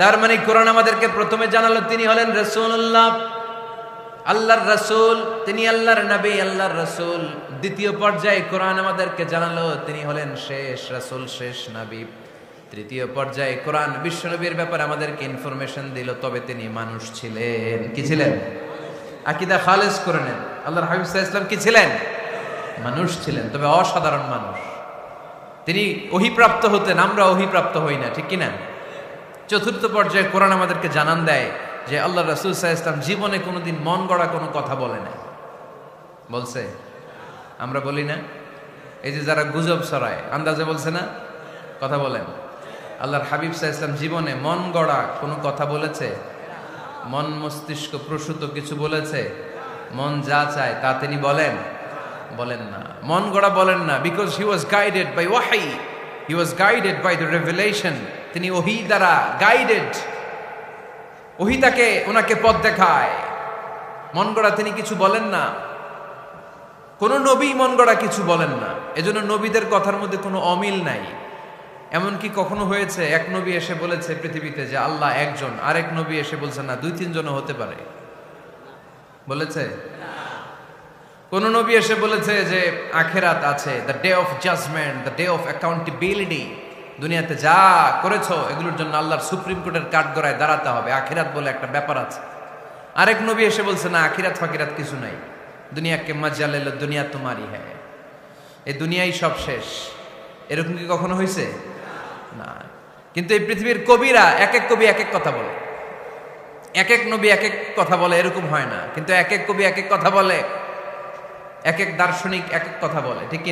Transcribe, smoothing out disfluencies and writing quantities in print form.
তার মানে কোরআন আমাদেরকে প্রথমে জানালো তিনি হলেন রাসূলুল্লাহ, আল্লাহর রাসূল, তিনি আল্লাহর নবী, আল্লাহর রাসূল। দ্বিতীয় পর্যায়ে কোরআন আমাদেরকে জানালো তিনি হলেন শেষ রাসূল, শেষ নবী। তৃতীয় পর্যায়ে কোরআন বিশ্বনবীর ব্যাপারে আমাদেরকে ইনফরমেশন দিল, তবে তিনি মানুষ ছিলেন। কি ছিলেন? আকীদা খালেস করে নেন, আল্লাহর হাবিব সাল্লাল্লাহু আলাইহি ওয়াসাল্লাম কি ছিলেন? মানুষ ছিলেন, তবে অসাধারণ মানুষ। তিনি ওহীপ্রাপ্ত হতেন, আমরা ওহীপ্রাপ্ত হই না, ঠিক কি না? চতুর্থ পর্যায়ে কোরআন আমাদেরকে জানান দেয় যে আল্লাহ রাসূল সাল্লাল্লাহু আলাইহি ওয়াসাল্লাম জীবনে কোনোদিন মন গড়া কোনো কথা বলে না। বলছে? আমরা বলি না? এই যে যারা গুজব ছড়ায়, আন্দাজে বলছে না? কথা বলেন। আল্লাহর হাবিব সাল্লাল্লাহু আলাইহি ওয়াসাল্লাম জীবনে মন গড়া কোনো কথা বলেছে? মন মস্তিষ্ক প্রসূত কিছু বলেছে? মন যা চায় তা তিনি বলেন? বলেন না। মন গড়া বলেন না, because he was guided by ওয়াহী, he was guided by the revelation. তিনি ওহী দ্বারা গাইডেড, ওহী তাকে ওনাকে পথ দেখায়। মন গড়া তিনি কিছু বলেন না, কোন নবী মন গড়া কিছু বলেন না। এজন্য নবীদের কথার মধ্যে কোনো অমিল নাই। এমনকি কখনো হয়েছে এক নবী এসে বলেছে পৃথিবীতে যে আল্লাহ একজন, আরেক নবী এসে বলছেন না, 2-3 জনও হতে পারে? বলেছে? কোন নবী এসে বলেছে যে আখিরাত আছে, the day of judgement, the day of accountability, দুনিয়াতে যা করেছো এগুলোর জন্য আল্লাহর সুপ্রিম কোর্টের কাঠগড়ায় দাঁড়াতে হবে, আখিরাত বলে একটা ব্যাপার আছে? আরেক নবী এসে বলছে না, আখিরাত ফাকিরাত কিছু নাই, দুনিয়াকে মজা লেলো, দুনিয়া তোমারই হ্যায়, এই দুনিয়াই সব শেষ। এরকম কি কখনো হয়েছে? না। কিন্তু এই পৃথিবীর কবিরা এক এক কবি এক এক কথা বলে, এক এক নবী এক এক কথা বলে, এরকম হয় না। কিন্তু এক এক কবি এক এক কথা বলে, এক এক দার্শনিক এক এক কথা বলে, ঠিক কি?